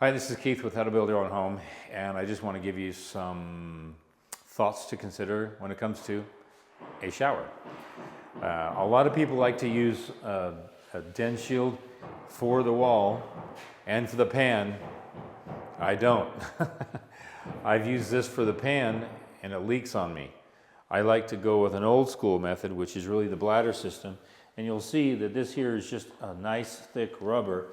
Hi, this is Keith with How to Build Your Own Home, and I just want to give you some thoughts to consider when it comes to a shower. A lot of people like to use a den shield for the wall and for the pan. I don't. I've used this for the pan and it leaks on me. I like to go with an old school method, which is really the bladder system, and you'll see that this here is just a nice thick rubber.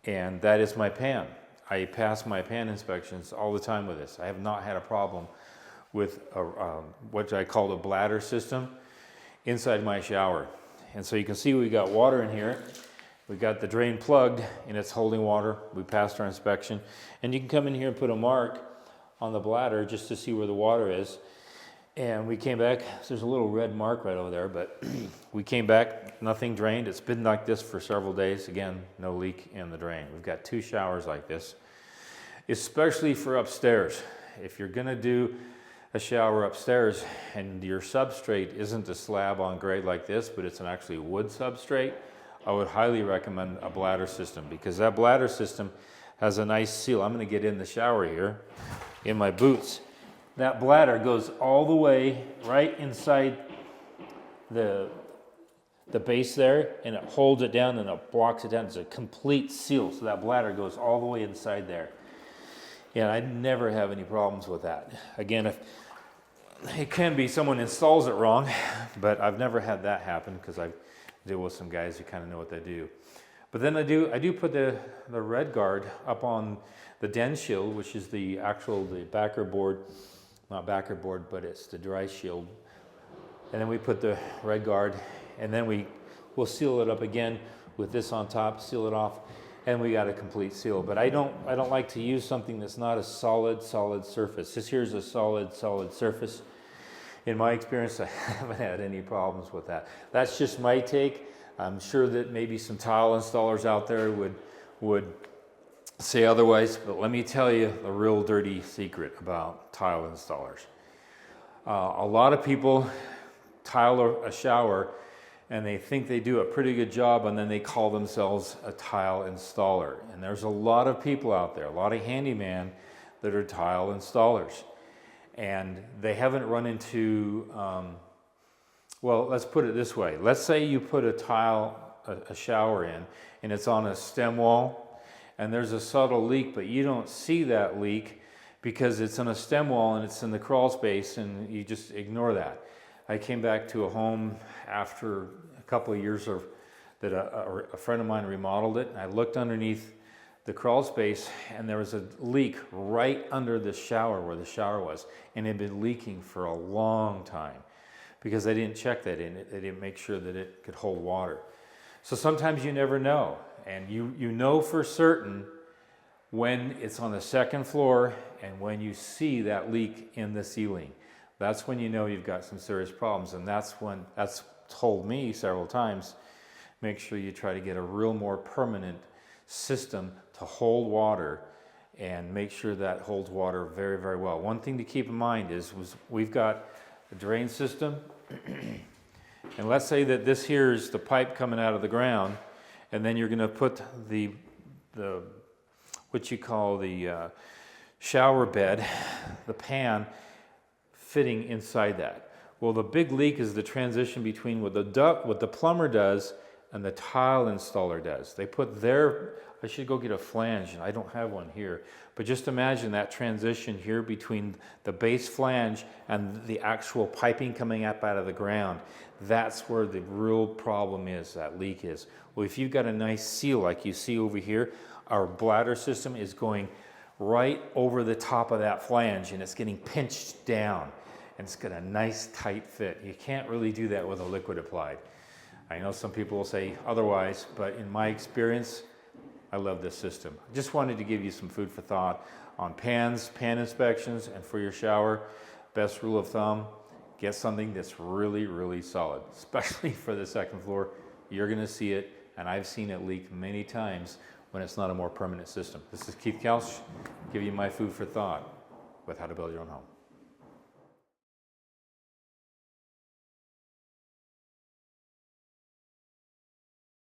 And that is my pan. I pass my pan inspections all the time with this. I have not had a problem with what I call the bladder system inside my shower. And so you can see we got water in here. We got the drain plugged and it's holding water. We passed our inspection. And you can come in here and put a mark on the bladder just to see where the water is. And we came back, there's a little red mark right over there, but we came back, nothing drained. It's been like this for several days. Again, no leak in the drain. We've got 2 showers like this, especially for upstairs. If you're gonna do a shower upstairs and your substrate isn't a slab on grade like this, but it's an actually wood substrate, I would highly recommend a bladder system, because that bladder system has a nice seal. I'm gonna get in the shower here in my boots. That bladder goes all the way right inside the base there, and it holds it down and it blocks it down. It's a complete seal, so that bladder goes all the way inside there. And I never have any problems with that. Again, if it can be someone installs it wrong, but I've never had that happen because I deal with some guys who kind of know what they do. But then I do put the red guard up on the den shield, which is the backer board. Not backer board, but it's the dry shield. And then we put the red guard, and then we'll seal it up again with this on top, seal it off, and we got a complete seal. But I don't like to use something that's not a solid surface. This here is a solid surface. In my experience, I haven't had any problems with that. That's just my take. I'm sure that maybe some tile installers out there would say otherwise, but let me tell you the real dirty secret about tile installers. A lot of people tile a shower and they think they do a pretty good job, and then they call themselves a tile installer. And there's a lot of people out there, a lot of handyman that are tile installers, and they haven't run into well, let's put it this way. Let's say you put a shower in and it's on a stem wall, and there's a subtle leak, but you don't see that leak because it's on a stem wall and it's in the crawl space, and you just ignore that. I came back to a home after a couple of years that a friend of mine remodeled it, and I looked underneath the crawl space and there was a leak right under the shower where the shower was, and it had been leaking for a long time because they didn't check that in. They didn't make sure that it could hold water. So sometimes you never know. And you know for certain when it's on the second floor and when you see that leak in the ceiling. That's when you know you've got some serious problems. And that's told me several times, make sure you try to get a real more permanent system to hold water, and make sure that holds water very, very well. One thing to keep in mind is we've got a drain system, and let's say that this here is the pipe coming out of the ground, and then you're going to put the what you call the shower bed, the pan, fitting inside that. Well, the big leak is the transition between what the plumber does and the tile installer does. They put I should go get a flange, and I don't have one here, but just imagine that transition here between the base flange and the actual piping coming up out of the ground. That's where the real problem is, that leak is. Well, if you've got a nice seal like you see over here, our bladder system is going right over the top of that flange, and it's getting pinched down, and it's got a nice tight fit. You can't really do that with a liquid applied. I know some people will say otherwise, but in my experience, I love this system. Just wanted to give you some food for thought on pan inspections, and for your shower, best rule of thumb, get something that's really, really solid, especially for the second floor. You're gonna see it, and I've seen it leak many times when it's not a more permanent system. This is Keith Kelch, giving you my food for thought with How to Build Your Own Home.